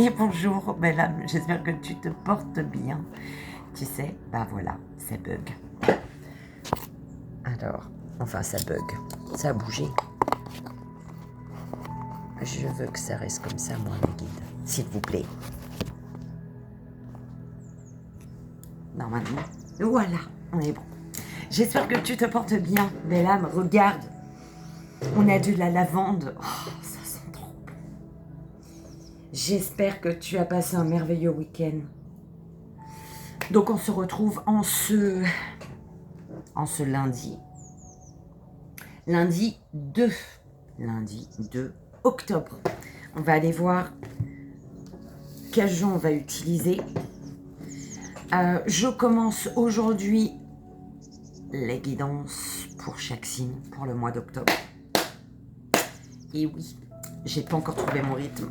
Et bonjour, belle âme, j'espère que tu te portes bien. Tu sais, bah voilà, ça bug. Alors, enfin ça bug, ça a bougé. Je veux que ça reste comme ça, moi, mes guides, s'il vous plaît. Normalement, voilà, on est bon. J'espère que tu te portes bien, belle âme, regarde. On a de la lavande, oh, ça sent trop bon. J'espère que tu as passé un merveilleux week-end. Donc on se retrouve en ce lundi. Lundi 2 octobre. On va aller voir quel jeu on va utiliser. Je commence aujourd'hui les guidances pour chaque signe pour le mois d'octobre. Et oui, j'ai pas encore trouvé mon rythme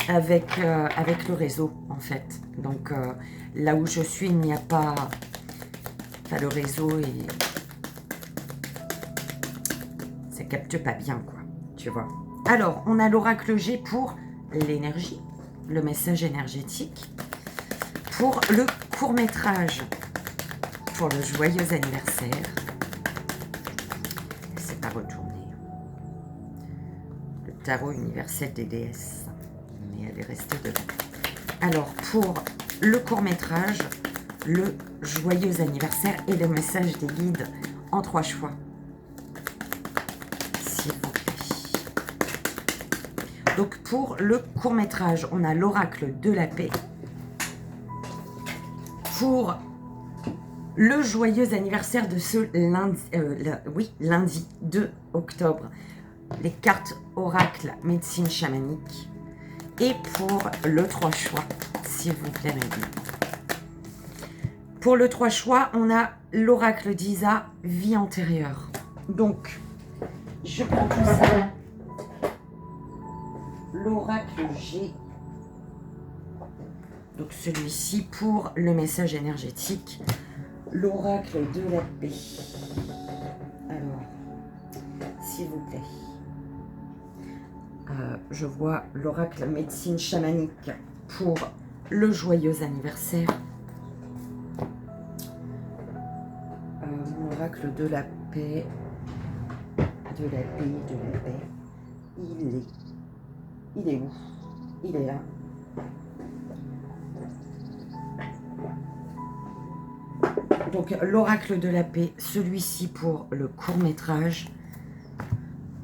avec le réseau en fait. Donc là où je suis, il n'y a pas le réseau et ça capte pas bien quoi, tu vois. Alors, on a l'oracle G pour l'énergie, le message énergétique, pour le court-métrage, pour le joyeux anniversaire. C'est pas retourné. Le tarot universel des déesses, mais elle est restée dedans. Alors, pour le court-métrage, le joyeux anniversaire et le message des guides en 3 choix. S'il vous plaît. Donc, pour le court-métrage, on a l'oracle de la paix. Pour le joyeux anniversaire de ce lundi 2 octobre, les cartes oracle médecine chamanique. Et pour le 3 choix, s'il vous plaît, mes guides. Pour le 3 choix, on a l'oracle d'Isa, vie antérieure. Donc, je prends tout ça. L'oracle G. Donc, celui-ci pour le message énergétique. L'oracle de la paix. Alors, s'il vous plaît. Je vois l'oracle médecine chamanique pour le joyeux anniversaire. L'oracle de la paix. De la paix. Il est où? Il est là. Donc l'oracle de la paix, celui-ci pour le court-métrage.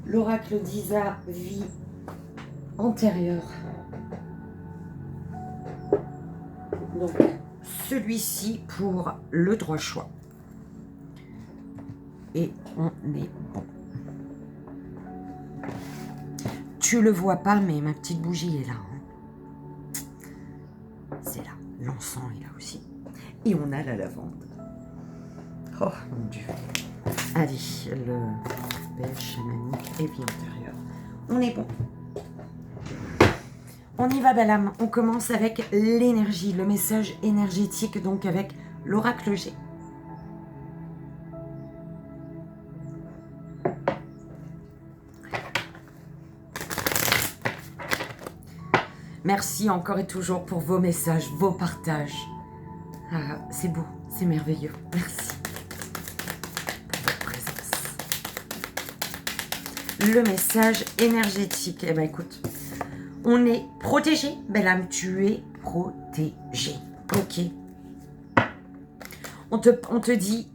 L'oracle d'Isa, vie antérieure. Donc celui-ci pour le 3 choix. Et on est bon. Tu le vois pas, mais ma petite bougie est là. Hein. C'est là. L'encens est là aussi. Et on a la lavande. Oh mon Dieu. Allez, le bel chamanique et vie antérieure. On est bon. On y va, belle âme. On commence avec l'énergie, le message énergétique, donc avec l'oracle G. Merci encore et toujours pour vos messages, vos partages. Ah, c'est beau, c'est merveilleux. Merci pour votre présence. Le message énergétique. Eh bien, écoute, on est protégé. Belle âme, tu es protégé. Ok. On te dit,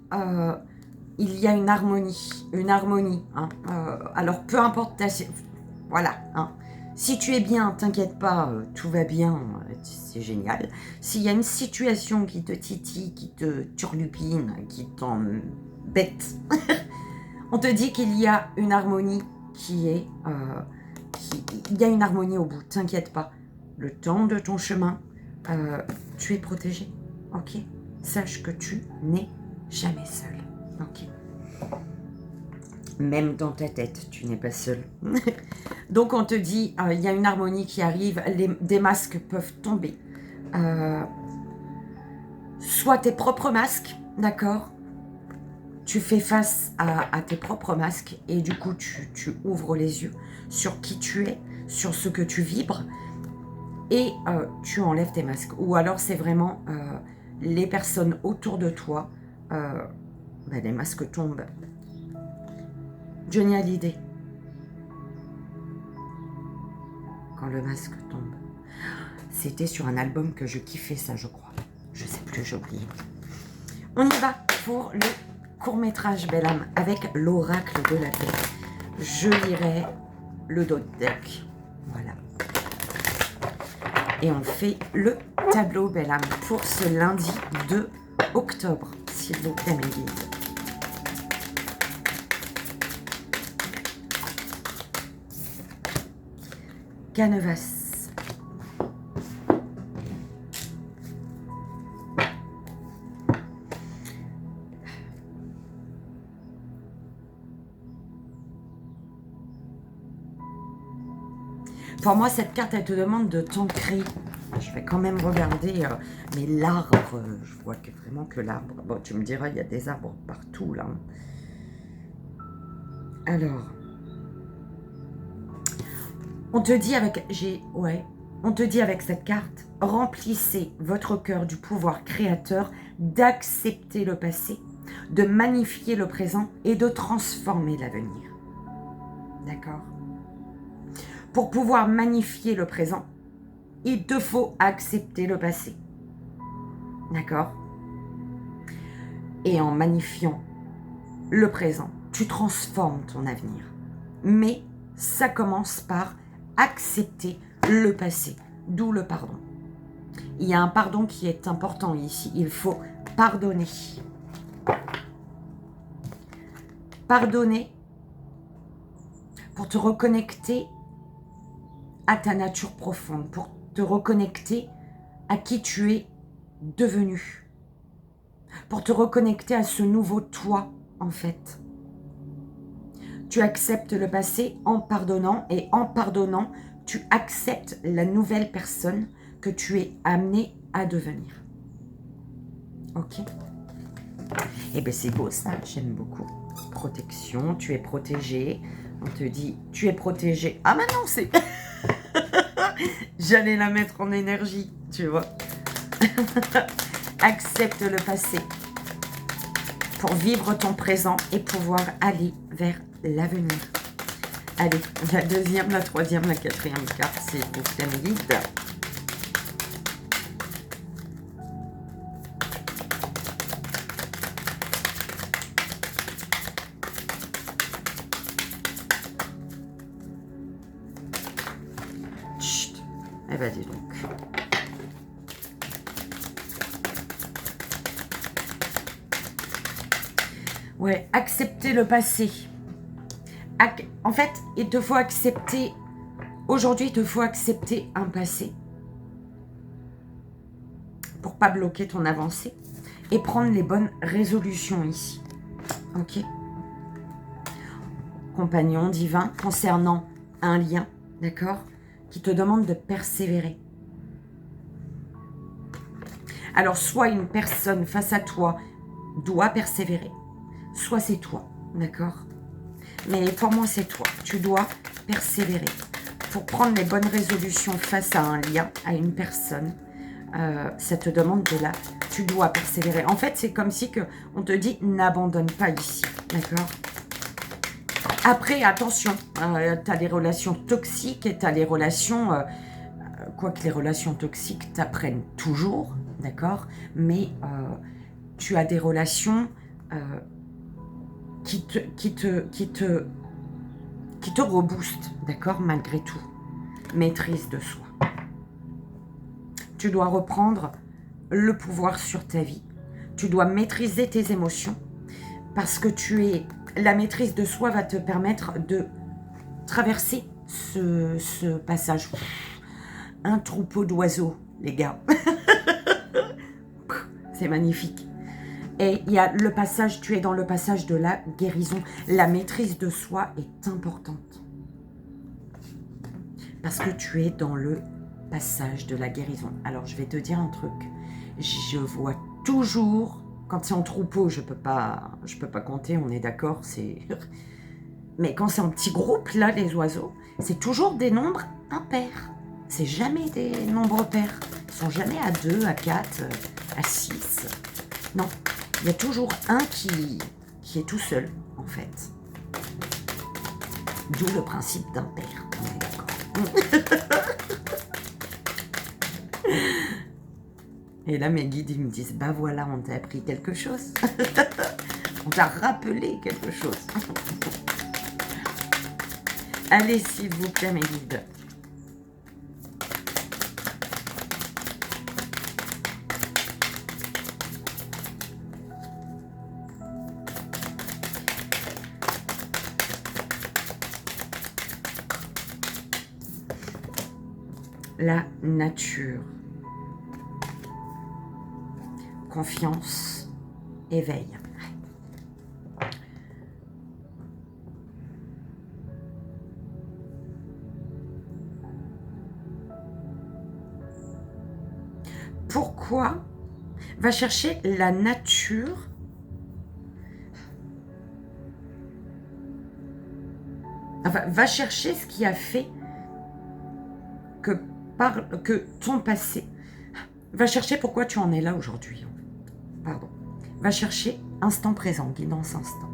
il y a une harmonie. Hein, alors, peu importe ta... Voilà, hein. Si tu es bien, t'inquiète pas, tout va bien, c'est génial. S'il y a une situation qui te titille, qui te turlupine, qui t'embête, on te dit qu'il y a une harmonie il y a une harmonie au bout, t'inquiète pas. Le temps de ton chemin, tu es protégé, ok? Sache que tu n'es jamais seul, ok? Même dans ta tête, tu n'es pas seul. Donc on te dit, il y a une harmonie qui arrive, des masques peuvent tomber. Soit tes propres masques, d'accord? Tu fais face à tes propres masques et du coup tu ouvres les yeux sur qui tu es, sur ce que tu vibres. et tu enlèves tes masques. Ou alors c'est vraiment les personnes autour de toi, les masques tombent. Johnny Hallyday. Quand le masque tombe. C'était sur un album que je kiffais ça, je crois. Je sais plus, j'ai oublié. On y va pour le court-métrage Belle Âme avec l'oracle de la paix. Je lirai le dos de deck. Voilà. Et on fait le tableau Belle Âme pour ce lundi 2 octobre, s'il vous plaît, mes guides. Canevas. Pour moi, cette carte, elle te demande de t'ancrer. Je vais quand même regarder, mais l'arbre, je vois que vraiment que l'arbre... Bon, tu me diras, il y a des arbres partout, là. Alors, on te dit avec... on te dit avec cette carte, remplissez votre cœur du pouvoir créateur d'accepter le passé, de magnifier le présent et de transformer l'avenir. D'accord ? Pour pouvoir magnifier le présent, il te faut accepter le passé. D'accord ? Et en magnifiant le présent, tu transformes ton avenir. Mais ça commence par accepter le passé, d'où le pardon. Il y a un pardon qui est important ici. Il faut pardonner. Pardonner pour te reconnecter à ta nature profonde, pour te reconnecter à qui tu es devenu, pour te reconnecter à ce nouveau toi, en fait. Tu acceptes le passé en pardonnant, et en pardonnant, tu acceptes la nouvelle personne que tu es amené à devenir. Ok ? Eh bien, c'est beau ça, j'aime beaucoup. Protection, tu es protégé. On te dit, tu es protégé. Ah, maintenant, c'est... J'allais la mettre en énergie, tu vois. Accepte le passé pour vivre ton présent et pouvoir aller vers l'avenir. Allez, la deuxième, la troisième, la quatrième carte, c'est vous plaît, mes guides. Chut. Eh ben, dis donc. Ouais, accepter le passé. En fait, il te faut accepter... Aujourd'hui, il te faut accepter un passé pour pas bloquer ton avancée et prendre les bonnes résolutions ici. Ok ? Compagnon divin concernant un lien, d'accord ? Qui te demande de persévérer. Alors, soit une personne face à toi doit persévérer, soit c'est toi, d'accord ? Mais pour moi, c'est toi. Tu dois persévérer pour prendre les bonnes résolutions face à un lien, à une personne. Ça te demande de là. Tu dois persévérer. En fait, c'est comme si on te dit, n'abandonne pas ici, d'accord ? Après, attention, tu as les relations toxiques et tu as les relations... quoique les relations toxiques t'apprennent toujours, d'accord ? Mais tu as des relations... qui te rebooste, d'accord, malgré tout. Maîtrise de soi. Tu dois reprendre le pouvoir sur ta vie. Tu dois maîtriser tes émotions parce que la maîtrise de soi va te permettre de traverser ce passage. Un troupeau d'oiseaux, les gars. C'est magnifique. Et il y a le passage, tu es dans le passage de la guérison. La maîtrise de soi est importante. Parce que tu es dans le passage de la guérison. Alors, je vais te dire un truc. Je vois toujours, quand c'est en troupeau, je peux pas compter, on est d'accord, c'est... Mais quand c'est en petit groupe, là, les oiseaux, c'est toujours des nombres impairs. C'est jamais des nombres pairs. Ils sont jamais à 2, à 4, à 6. Non, il y a toujours un qui est tout seul, en fait. D'où le principe d'impair. On est d'accord. Et là, mes guides, ils me disent, bah voilà, on t'a appris quelque chose. On t'a rappelé quelque chose. Allez, s'il vous plaît, mes guides. La nature. Confiance, éveil. Pourquoi? Va chercher la nature. Enfin, va chercher ce qui a fait que ton passé. Va chercher pourquoi tu en es là aujourd'hui. Pardon. Va chercher instant présent, guidance instant.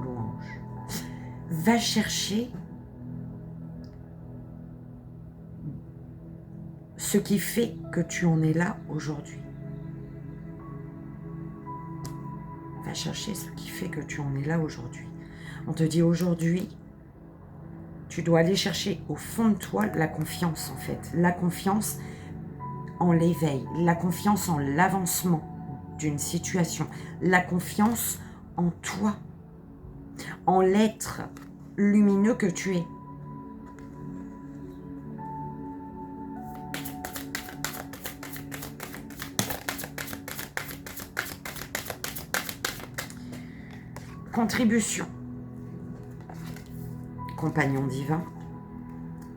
Louange. Va chercher ce qui fait que tu en es là aujourd'hui. Va chercher ce qui fait que tu en es là aujourd'hui. On te dit aujourd'hui, tu dois aller chercher au fond de toi la confiance en fait. La confiance en l'éveil, la confiance en l'avancement d'une situation, la confiance en toi, en l'être lumineux que tu es. Contribution. Compagnon divin.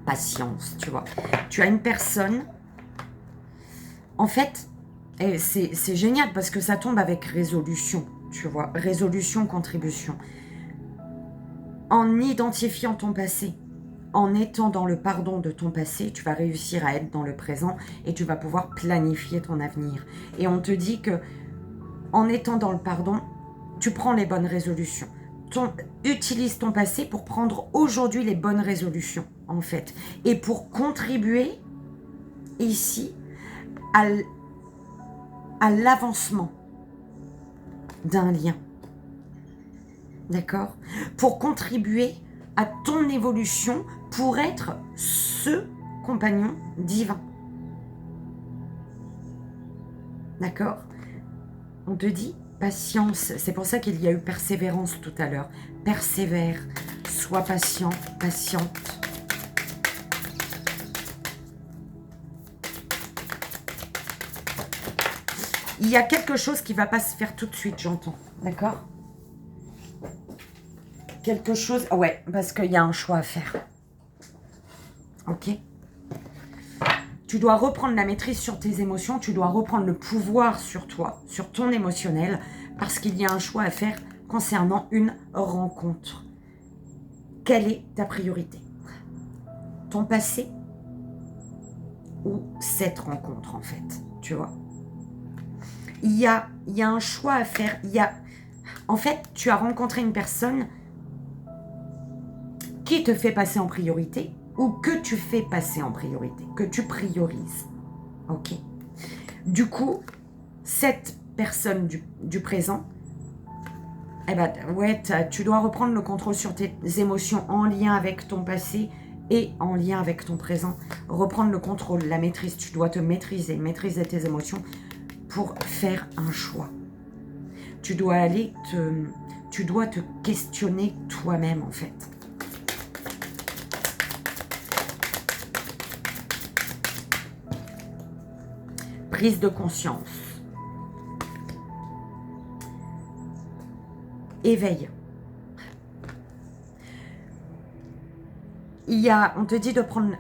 Patience, tu vois. Tu as une personne. En fait, c'est génial parce que ça tombe avec résolution, tu vois. Résolution, contribution. En identifiant ton passé, en étant dans le pardon de ton passé, tu vas réussir à être dans le présent et tu vas pouvoir planifier ton avenir. Et on te dit que en étant dans le pardon, tu prends les bonnes résolutions. Utilise ton passé pour prendre aujourd'hui les bonnes résolutions, en fait. Et pour contribuer ici à l'avancement d'un lien. D'accord? Pour contribuer à ton évolution, pour être ce compagnon divin. D'accord? On te dit patience, c'est pour ça qu'il y a eu persévérance tout à l'heure. Persévère, sois patient, patiente. Il y a quelque chose qui ne va pas se faire tout de suite, j'entends. D'accord? Quelque chose... Ouais, parce qu'il y a un choix à faire. Ok? Tu dois reprendre la maîtrise sur tes émotions, tu dois reprendre le pouvoir sur toi, sur ton émotionnel, parce qu'il y a un choix à faire concernant une rencontre. Quelle est ta priorité? Ton passé ou cette rencontre, en fait, tu vois? Il y a un choix à faire. En fait, tu as rencontré une personne qui te fait passer en priorité ou que tu fais passer en priorité, que tu priorises. Ok. Du coup, cette personne du présent, eh ben, ouais, tu dois reprendre le contrôle sur tes émotions en lien avec ton passé et en lien avec ton présent. Reprendre le contrôle, la maîtrise. Tu dois te maîtriser tes émotions pour faire un choix. Tu dois te questionner toi-même, en fait. Prise de conscience. Éveil. On te dit de prendre,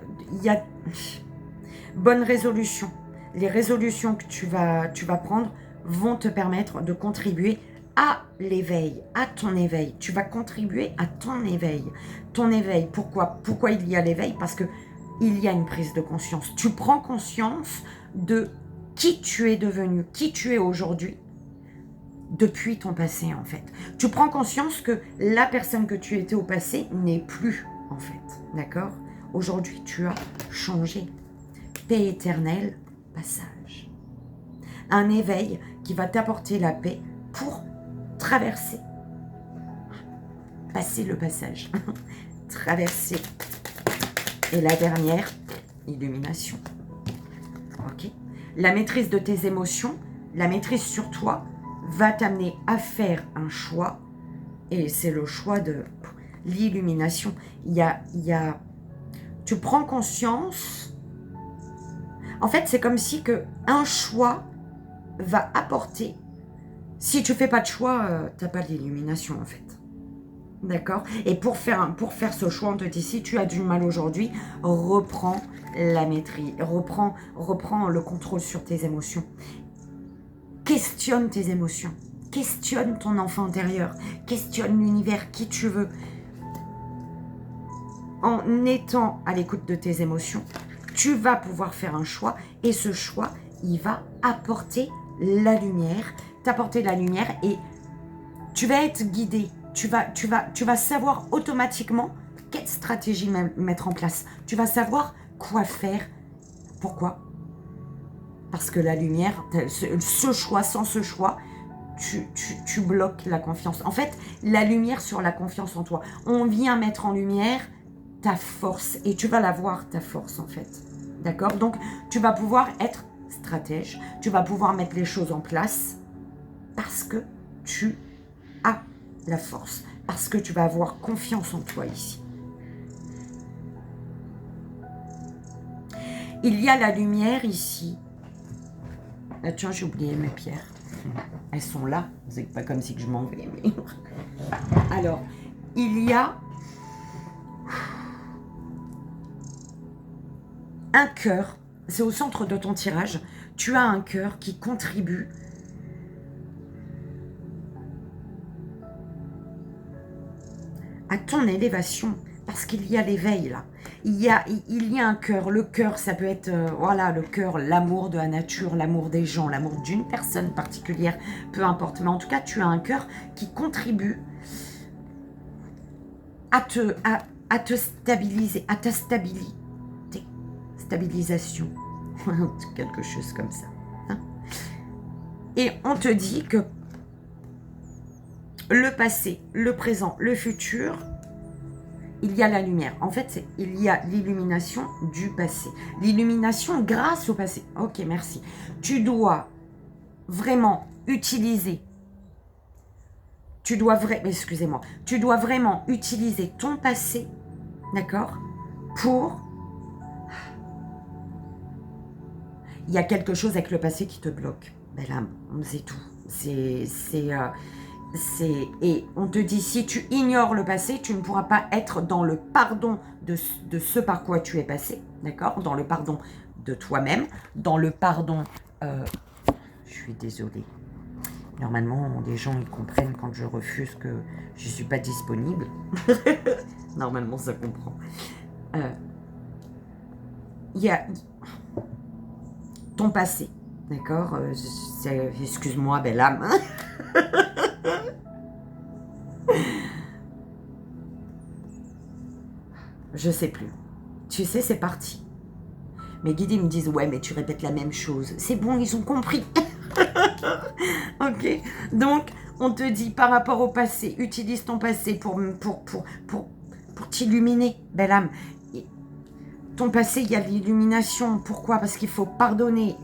bonne résolution. Les résolutions que tu vas prendre vont te permettre de contribuer à l'éveil, à ton éveil. Tu vas contribuer à ton éveil. Ton éveil, pourquoi il y a l'éveil? Parce que il y a une prise de conscience. Tu prends conscience de qui tu es devenu, qui tu es aujourd'hui, depuis ton passé en fait. Tu prends conscience que la personne que tu étais au passé n'est plus en fait, d'accord? Aujourd'hui, tu as changé. Paix éternelle, passage. Un éveil qui va t'apporter la paix pour traverser. Passer le passage. Traverser. Et la dernière, illumination. Ok? La maîtrise de tes émotions, la maîtrise sur toi, va t'amener à faire un choix. Et c'est le choix de l'illumination. Tu prends conscience. En fait, c'est comme si un choix va apporter. Si tu fais pas de choix, tu n'as pas l'illumination en fait. D'accord? Et pour faire ce choix, on te dit, si tu as du mal aujourd'hui, reprends la maîtrise, reprends le contrôle sur tes émotions. Questionne tes émotions. Questionne ton enfant intérieur. Questionne l'univers, qui tu veux. En étant à l'écoute de tes émotions, tu vas pouvoir faire un choix. Et ce choix, il va apporter la lumière. T'apporter la lumière et tu vas être guidé. Tu vas savoir automatiquement quelle stratégie mettre en place. Tu vas savoir quoi faire. Pourquoi? Parce que la lumière, ce choix, sans ce choix, tu bloques la confiance. En fait, la lumière sur la confiance en toi. On vient mettre en lumière ta force et tu vas la voir, ta force en fait. D'accord? Donc, tu vas pouvoir être stratège. Tu vas pouvoir mettre les choses en place parce que tu as la force. Parce que tu vas avoir confiance en toi ici. Il y a la lumière ici. Ah, tiens, j'ai oublié mes pierres. Elles sont là. C'est pas comme si je m'en vais. Mais... Alors, il y a un cœur. C'est au centre de ton tirage. Tu as un cœur qui contribue à ton élévation. Parce qu'il y a l'éveil là. Il y a un cœur. Le cœur, ça peut être, voilà, le cœur, l'amour de la nature, l'amour des gens, l'amour d'une personne particulière, peu importe. Mais en tout cas, tu as un cœur qui contribue à te stabiliser, à ta stabilité. Stabilisation. Quelque chose comme ça. Hein? Et on te dit que le passé, le présent, le futur... Il y a la lumière. En fait, il y a l'illumination du passé. L'illumination grâce au passé. Ok, merci. Tu dois vraiment utiliser. Tu dois vraiment utiliser ton passé, d'accord, pour... Il y a quelque chose avec le passé qui te bloque. Ben là, c'est tout. Et on te dit, si tu ignores le passé, tu ne pourras pas être dans le pardon de ce par quoi tu es passé, d'accord? Dans le pardon de toi-même, dans le pardon... je suis désolée. Normalement, les gens, ils comprennent quand je refuse que je ne suis pas disponible. Normalement, ça comprend. Il y a ton passé, d'accord? Excuse-moi, belle âme. Je sais plus. Tu sais, c'est parti. Mes guides, ils me disent, ouais, mais tu répètes la même chose. C'est bon, ils ont compris. Ok. Donc, on te dit, par rapport au passé, utilise ton passé pour t'illuminer, belle âme. Et ton passé, il y a l'illumination. Pourquoi? Parce qu'il faut pardonner.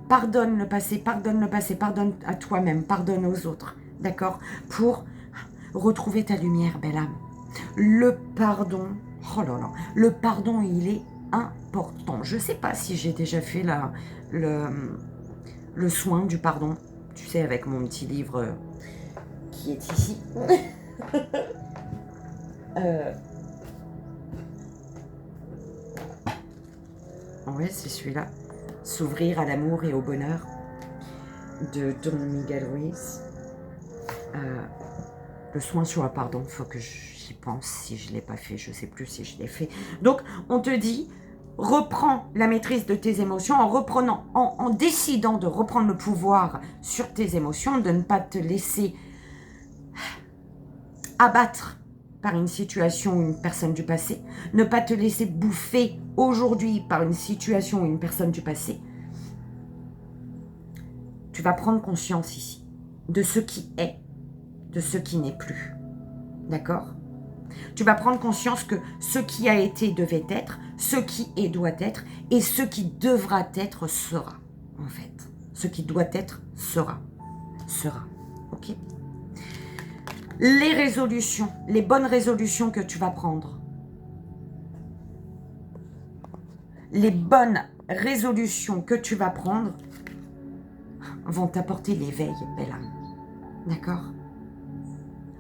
Pardonne le passé, pardonne à toi-même, pardonne aux autres. D'accord? Pour retrouver ta lumière, belle âme. Le pardon... Oh là là, le pardon, il est important. Je ne sais pas si j'ai déjà fait le soin du pardon. Tu sais, avec mon petit livre qui est ici. Ouais, c'est celui-là. S'ouvrir à l'amour et au bonheur de Don Miguel Ruiz. Le soin sur le pardon, il faut que j'y pense. Si je ne l'ai pas fait, je ne sais plus si je l'ai fait. Donc, on te dit, reprends la maîtrise de tes émotions en décidant de reprendre le pouvoir sur tes émotions, de ne pas te laisser abattre par une situation ou une personne du passé, ne pas te laisser bouffer aujourd'hui par une situation ou une personne du passé. Tu vas prendre conscience ici de ce qui est, de ce qui n'est plus. D'accord ? Tu vas prendre conscience que ce qui a été devait être, ce qui est doit être, et ce qui devra être sera, en fait. Ce qui doit être sera. Sera. Ok ? Les résolutions, les bonnes résolutions que tu vas prendre. Les bonnes résolutions que tu vas prendre vont t'apporter l'éveil, belle âme. D'accord ?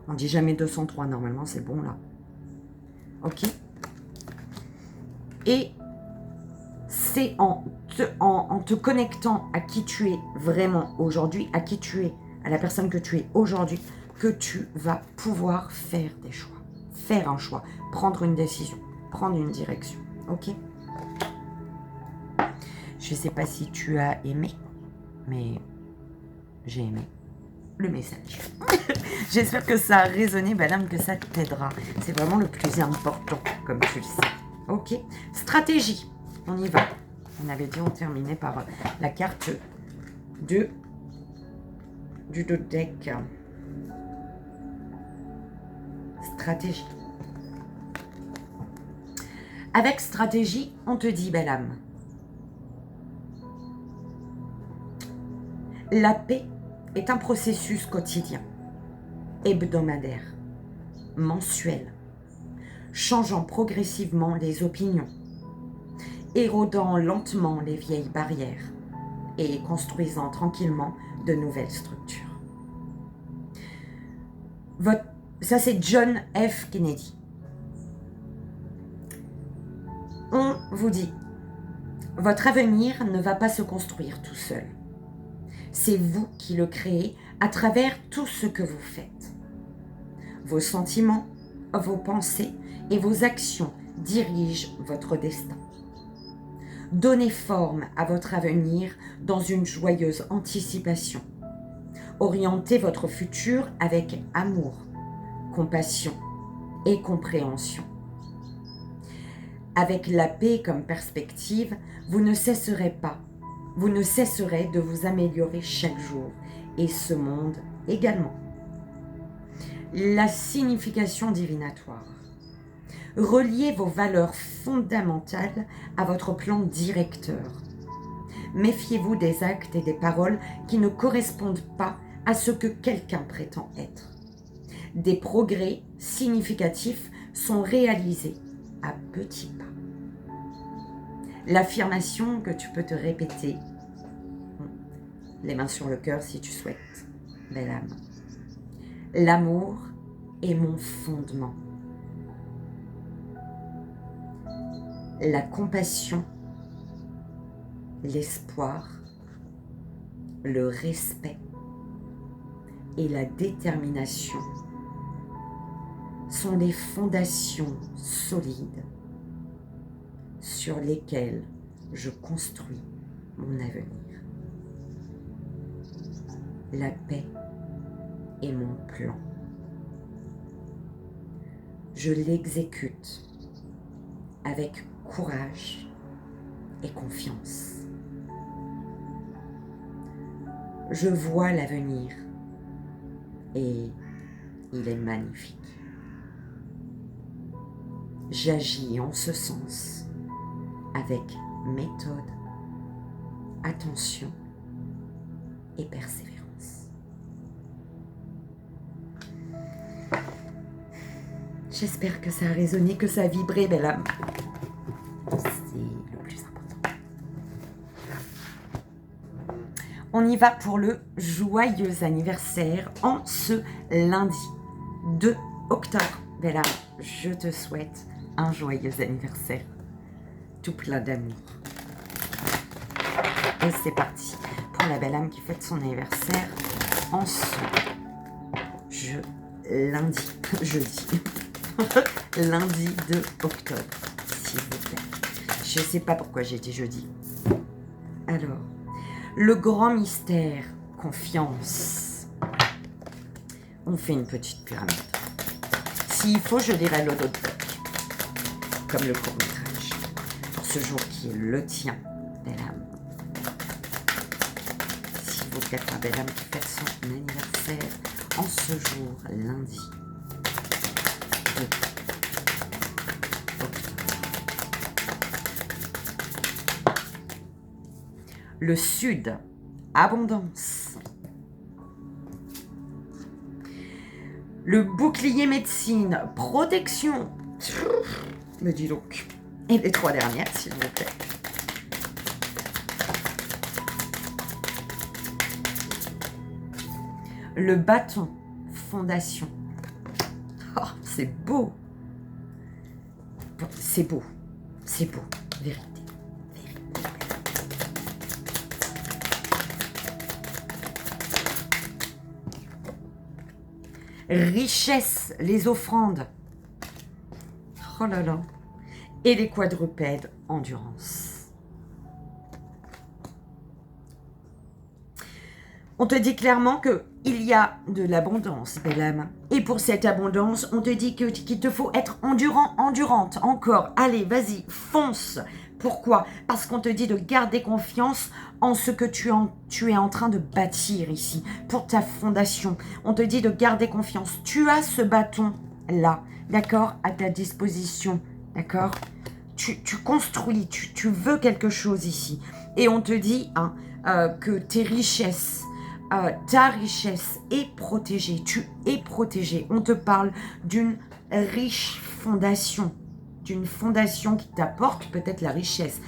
On dit jamais 203, normalement c'est bon là. Ok ? Et c'est en te connectant à qui tu es vraiment aujourd'hui, à qui tu es, à la personne que tu es aujourd'hui, que tu vas pouvoir faire des choix. Faire un choix, prendre une décision, prendre une direction. Ok ? Je ne sais pas si tu as aimé, mais j'ai aimé le message. J'espère que ça a résonné, madame, que ça t'aidera. C'est vraiment le plus important, comme tu le sais. Ok ? Stratégie. On y va. On avait dit on terminait par la carte du deck. Stratégie. Avec stratégie, on te dit, belle âme, la paix est un processus quotidien, hebdomadaire, mensuel, changeant progressivement les opinions, érodant lentement les vieilles barrières et construisant tranquillement de nouvelles structures. Ça, c'est John F. Kennedy. On vous dit, votre avenir ne va pas se construire tout seul. C'est vous qui le créez à travers tout ce que vous faites. Vos sentiments, vos pensées et vos actions dirigent votre destin. Donnez forme à votre avenir dans une joyeuse anticipation. Orientez votre futur avec amour, compassion et compréhension. Avec la paix comme perspective, vous ne cesserez de vous améliorer chaque jour, et ce monde également. La signification divinatoire. Reliez vos valeurs fondamentales à votre plan directeur. Méfiez-vous des actes et des paroles qui ne correspondent pas à ce que quelqu'un prétend être. Des progrès significatifs sont réalisés à petits pas. L'affirmation que tu peux te répéter, les mains sur le cœur si tu souhaites, belle âme. L'amour est mon fondement. La compassion, l'espoir, le respect et la détermination sont des fondations solides sur lesquelles je construis mon avenir. La paix est mon plan. Je l'exécute avec courage et confiance. Je vois l'avenir et il est magnifique. J'agis en ce sens avec méthode, attention et persévérance. J'espère que ça a résonné, que ça a vibré, belle âme. C'est le plus important. On y va pour le joyeux anniversaire en ce lundi 2 octobre. Belle âme, je te souhaite un joyeux anniversaire. Tout plein d'amour. Et c'est parti pour la belle âme qui fête son anniversaire en ce jeudi 2 octobre, s'il vous plaît. Je Je sais pas pourquoi j'ai dit jeudi. Alors, le grand mystère, confiance. On fait une petite pyramide. S'il faut, je dirai l'autre comme le court-métrage. Pour ce jour qui est le tien, belle âme. S'il vous plaît, ma belle âme qui fête son anniversaire en ce jour, lundi. Le sud, abondance. Le bouclier médecine, protection. Me dis donc. Et les 3 dernières, s'il vous plaît. Le bâton, fondation. Oh, c'est beau. C'est beau. C'est beau. Vérité. Richesse, les offrandes. Oh là là. Et les quadrupèdes, endurance. On te dit clairement qu'il y a de l'abondance, belle âme. Et pour cette abondance, on te dit qu'il te faut être endurant, endurante. Encore, allez, vas-y, fonce. Pourquoi? Parce qu'on te dit de garder confiance en ce que tu es en train de bâtir ici, pour ta fondation. On te dit de garder confiance. Tu as ce bâton-là, d'accord, à ta disposition, d'accord? Tu construis, tu veux quelque chose ici. Et on te dit que tes richesses, ta richesse est protégée. Tu es protégé. On te parle d'une riche fondation. D'une fondation qui t'apporte peut-être la richesse,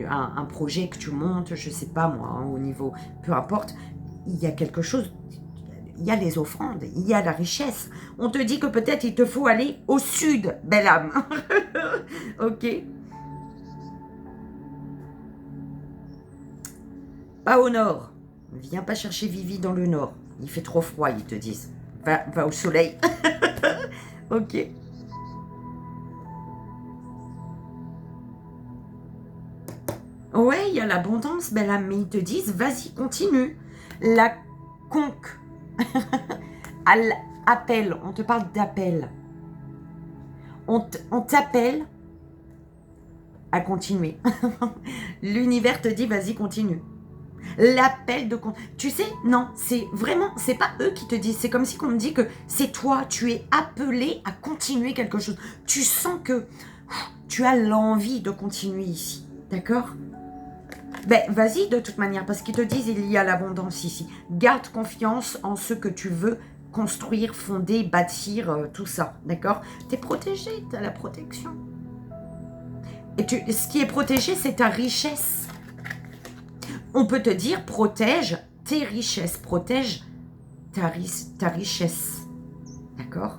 un projet que tu montes, je sais pas moi, au niveau, peu importe, il y a quelque chose, il y a les offrandes, il y a la richesse. On te dit que peut-être il te faut aller au sud, belle âme. Ok. Pas au nord. Viens pas chercher Vivi dans le nord. Il fait trop froid, ils te disent. Va au soleil. Ok. Ouais, il y a l'abondance, belle âme, mais ils te disent, vas-y, continue. La conque. Appel, on te parle d'appel. On t'appelle à continuer. L'univers te dit, vas-y, continue. L'appel de... Tu sais, non, c'est vraiment, c'est pas eux qui te disent, c'est comme si on me dit que c'est toi, tu es appelé à continuer quelque chose. Tu sens que tu as l'envie de continuer ici, d'accord ? Ben, vas-y de toute manière, parce qu'ils te disent il y a l'abondance ici. Garde confiance en ce que tu veux construire, fonder, bâtir, tout ça, d'accord? Tu es protégé, tu as la protection. Et ce qui est protégé, c'est ta richesse. On peut te dire, protège tes richesses, protège ta richesse, d'accord?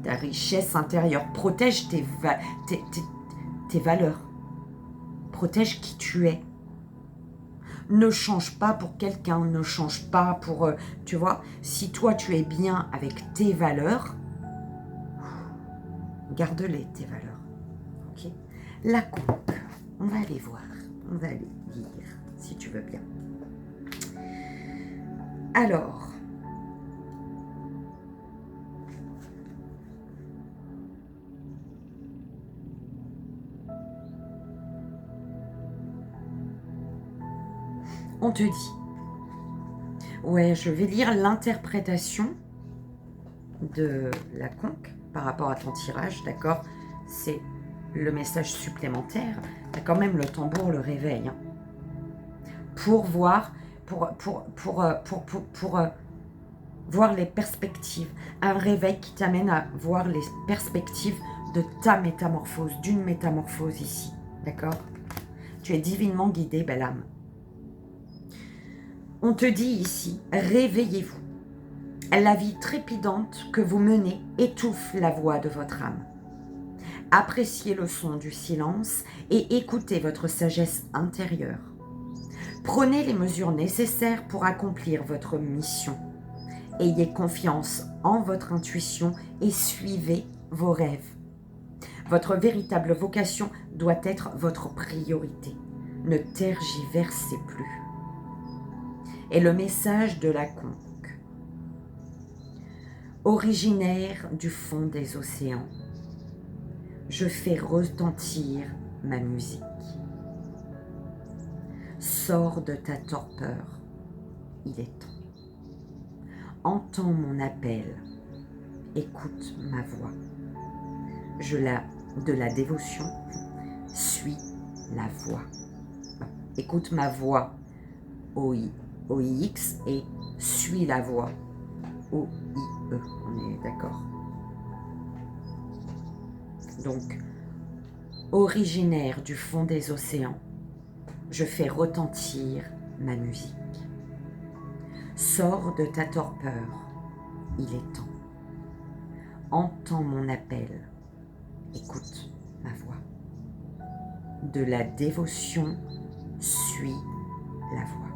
Ta richesse intérieure, protège tes valeurs, protège qui tu es. Ne change pas pour quelqu'un, ne change pas pour... tu vois, si toi tu es bien avec tes valeurs, garde-les, tes valeurs. Ok. La conque, on va aller voir, on va aller lire, si tu veux bien. Alors... on te dit, ouais, je vais lire l'interprétation de la conque par rapport à ton tirage, d'accord? C'est le message supplémentaire. T'as quand même le tambour, le réveil, hein, pour voir, pour voir les perspectives. Un réveil qui t'amène à voir les perspectives de ta métamorphose, d'une métamorphose ici, d'accord? Tu es divinement guidé, belle âme. On te dit ici, réveillez-vous. La vie trépidante que vous menez étouffe la voix de votre âme. Appréciez le son du silence et écoutez votre sagesse intérieure. Prenez les mesures nécessaires pour accomplir votre mission. Ayez confiance en votre intuition et suivez vos rêves. Votre véritable vocation doit être votre priorité. Ne tergiversez plus. Et le message de la conque. Originaire du fond des océans, je fais retentir ma musique. Sors de ta torpeur, il est temps. Entends mon appel, écoute ma voix. De la dévotion, suis la voix. Écoute ma voix, O-I-X, et suis la voix, O-I-E. On est d'accord? Donc, originaire du fond des océans, je fais retentir ma musique. Sors de ta torpeur, il est temps. Entends mon appel, écoute ma voix. De la dévotion, suis la voix.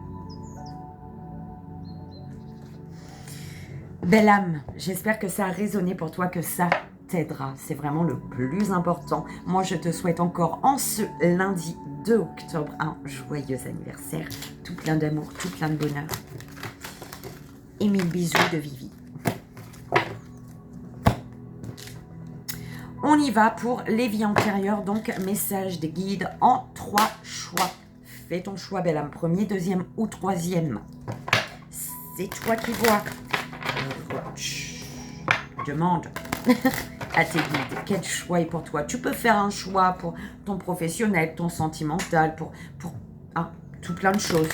Belle âme, j'espère que ça a résonné pour toi, que ça t'aidera. C'est vraiment le plus important. Moi, je te souhaite encore en ce lundi 2 octobre un joyeux anniversaire. Tout plein d'amour, tout plein de bonheur. Et mille bisous de Vivi. On y va pour les vies antérieures, donc message des guides en 3 choix. Fais ton choix, belle âme, premier, deuxième ou troisième. C'est toi qui vois. Demande à tes guides quel choix est pour toi. Tu peux faire un choix pour ton professionnel, ton sentimental, pour tout plein de choses.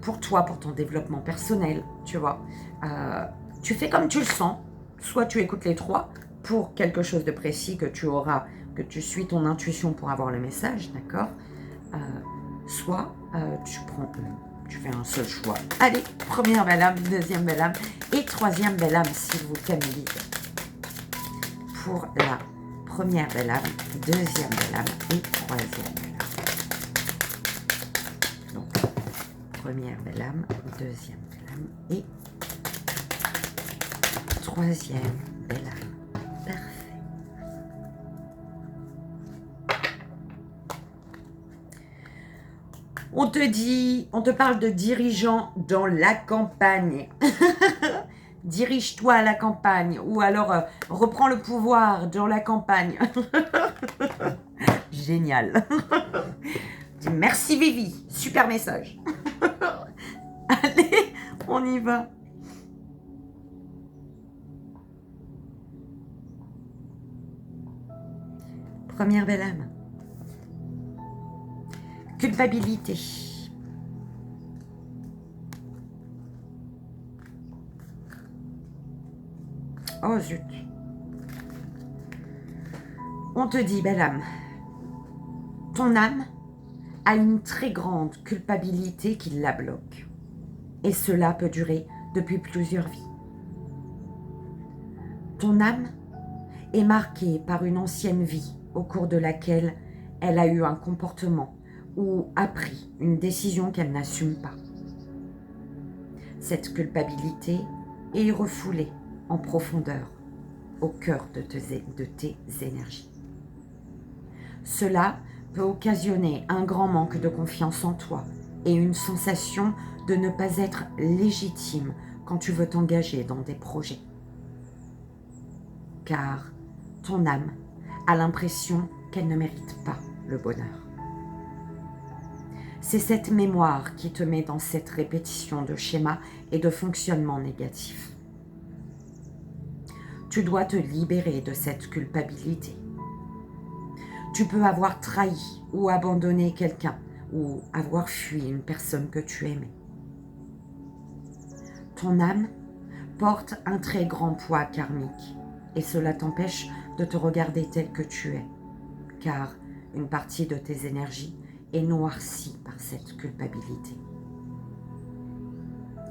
Pour toi, pour ton développement personnel, tu vois. Tu fais comme tu le sens. Soit tu écoutes les 3 pour quelque chose de précis que tu suis ton intuition pour avoir le message, d'accord. Soit tu fais un seul choix. Allez, première belle âme, deuxième belle âme et troisième belle âme, s'il vous plaît, mes guides. Pour la première belle âme, deuxième belle âme et troisième belle âme. Donc, première belle âme, deuxième belle âme et troisième belle âme. Parfait. On te parle de dirigeants dans la campagne. Dirige-toi à la campagne. Ou alors, reprends le pouvoir dans la campagne. Génial. Merci Vivi. Super message. Allez, on y va. Première belle âme. Culpabilité. Oh zut. On te dit, belle âme, ton âme a une très grande culpabilité qui la bloque. Et cela peut durer depuis plusieurs vies. Ton âme est marquée par une ancienne vie au cours de laquelle elle a eu un comportement ou a pris une décision qu'elle n'assume pas. Cette culpabilité est refoulée en profondeur au cœur de tes énergies. Cela peut occasionner un grand manque de confiance en toi et une sensation de ne pas être légitime quand tu veux t'engager dans des projets. Car ton âme a l'impression qu'elle ne mérite pas le bonheur. C'est cette mémoire qui te met dans cette répétition de schémas et de fonctionnements négatifs. Tu dois te libérer de cette culpabilité. Tu peux avoir trahi ou abandonné quelqu'un ou avoir fui une personne que tu aimais. Ton âme porte un très grand poids karmique et cela t'empêche de te regarder tel que tu es, car une partie de tes énergies est noircie par cette culpabilité.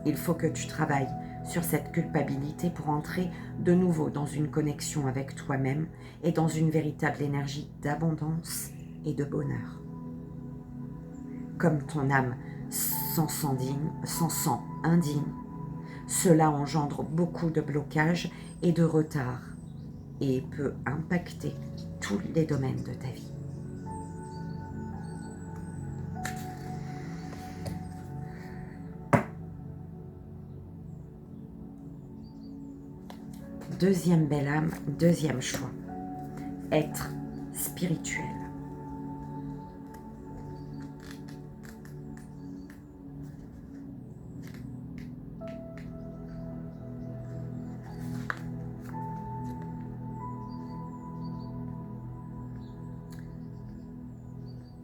Il faut que tu travailles sur cette culpabilité pour entrer de nouveau dans une connexion avec toi-même et dans une véritable énergie d'abondance et de bonheur. Comme ton âme s'en sent indigne, cela engendre beaucoup de blocages et de retard et peut impacter tous les domaines de ta vie. Deuxième belle âme, deuxième choix, être spirituel.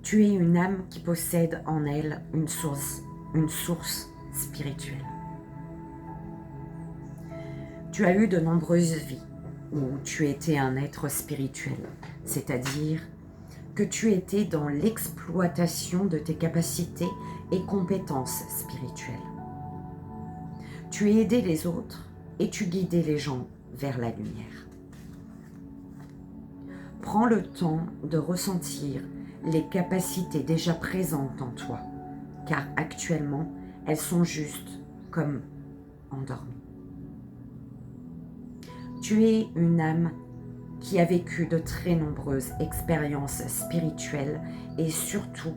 Tu es une âme qui possède en elle une source spirituelle. Tu as eu de nombreuses vies où tu étais un être spirituel, c'est-à-dire que tu étais dans l'exploitation de tes capacités et compétences spirituelles. Tu aidais les autres et tu guidais les gens vers la lumière. Prends le temps de ressentir les capacités déjà présentes en toi, car actuellement, elles sont juste comme endormies. Tu es une âme qui a vécu de très nombreuses expériences spirituelles et surtout,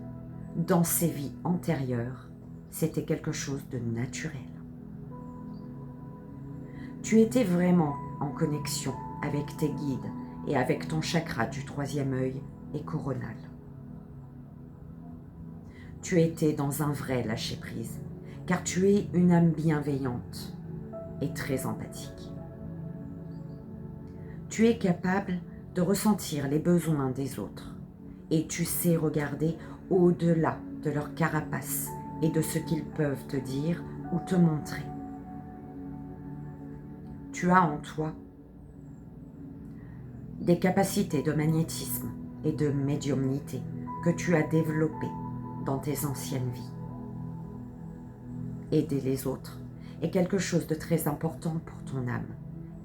dans ses vies antérieures, c'était quelque chose de naturel. Tu étais vraiment en connexion avec tes guides et avec ton chakra du troisième œil et coronal. Tu étais dans un vrai lâcher-prise, car tu es une âme bienveillante et très empathique. Tu es capable de ressentir les besoins des autres et tu sais regarder au-delà de leur carapace et de ce qu'ils peuvent te dire ou te montrer. Tu as en toi des capacités de magnétisme et de médiumnité que tu as développées dans tes anciennes vies. Aider les autres est quelque chose de très important pour ton âme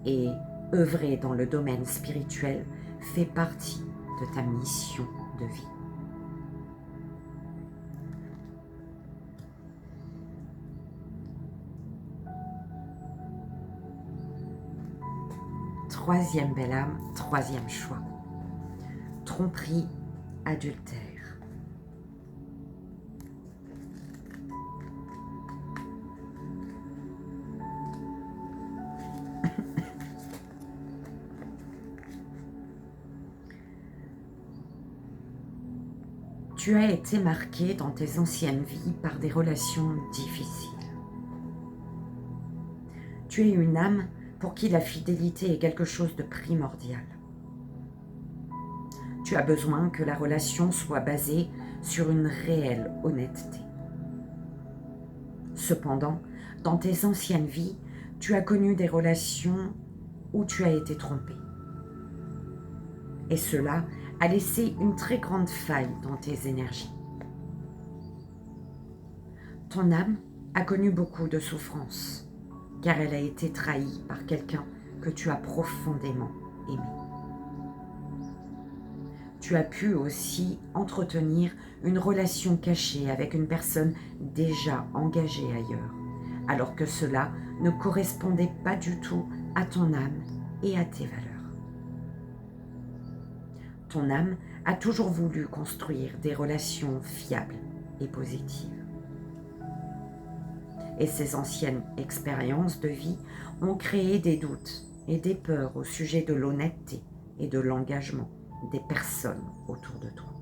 et œuvrer dans le domaine spirituel fait partie de ta mission de vie. Troisième belle âme, troisième choix. Tromperie, adultère. Tu as été marqué dans tes anciennes vies par des relations difficiles. Tu es une âme pour qui la fidélité est quelque chose de primordial. Tu as besoin que la relation soit basée sur une réelle honnêteté. Cependant, dans tes anciennes vies, tu as connu des relations où tu as été trompé. Et cela a laissé une très grande faille dans tes énergies. Ton âme a connu beaucoup de souffrances, car elle a été trahie par quelqu'un que tu as profondément aimé. Tu as pu aussi entretenir une relation cachée avec une personne déjà engagée ailleurs, alors que cela ne correspondait pas du tout à ton âme et à tes valeurs. Ton âme a toujours voulu construire des relations fiables et positives. Et ces anciennes expériences de vie ont créé des doutes et des peurs au sujet de l'honnêteté et de l'engagement des personnes autour de toi.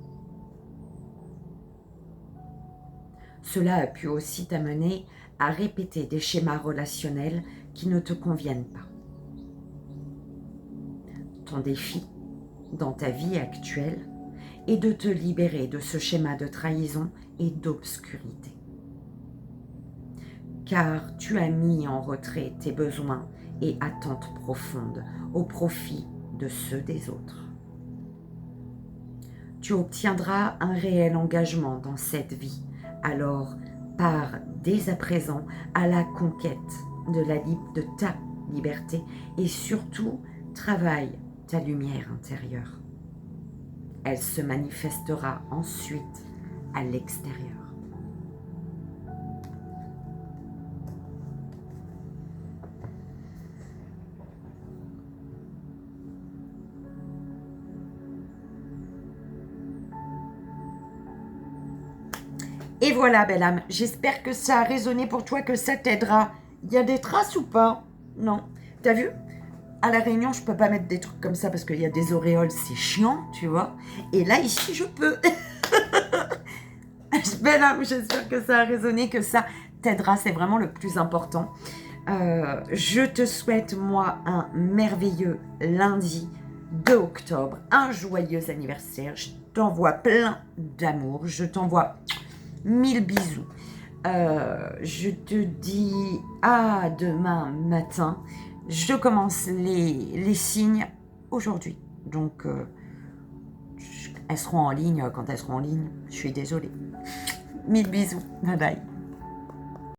Cela a pu aussi t'amener à répéter des schémas relationnels qui ne te conviennent pas. Ton défi dans ta vie actuelle est de te libérer de ce schéma de trahison et d'obscurité. Car tu as mis en retrait tes besoins et attentes profondes au profit de ceux des autres. Tu obtiendras un réel engagement dans cette vie, alors pars dès à présent à la conquête de ta liberté et surtout travaille ta lumière intérieure. Elle se manifestera ensuite à l'extérieur. Et voilà, belle âme, j'espère que ça a résonné pour toi, que ça t'aidera. Il y a des traces ou pas? Non. T'as vu? À la Réunion, je peux pas mettre des trucs comme ça parce qu'il y a des auréoles, c'est chiant, tu vois. Et là, ici, je peux. Belle âme, j'espère que ça a résonné, que ça t'aidera, c'est vraiment le plus important. Je te souhaite, moi, un merveilleux lundi 2 octobre, un joyeux anniversaire. Je t'envoie plein d'amour, je t'envoie 1000 bisous. Je te dis à demain matin. Je commence les signes aujourd'hui. Donc, elles seront en ligne quand elles seront en ligne. Je suis désolée. 1000 bisous. Bye bye.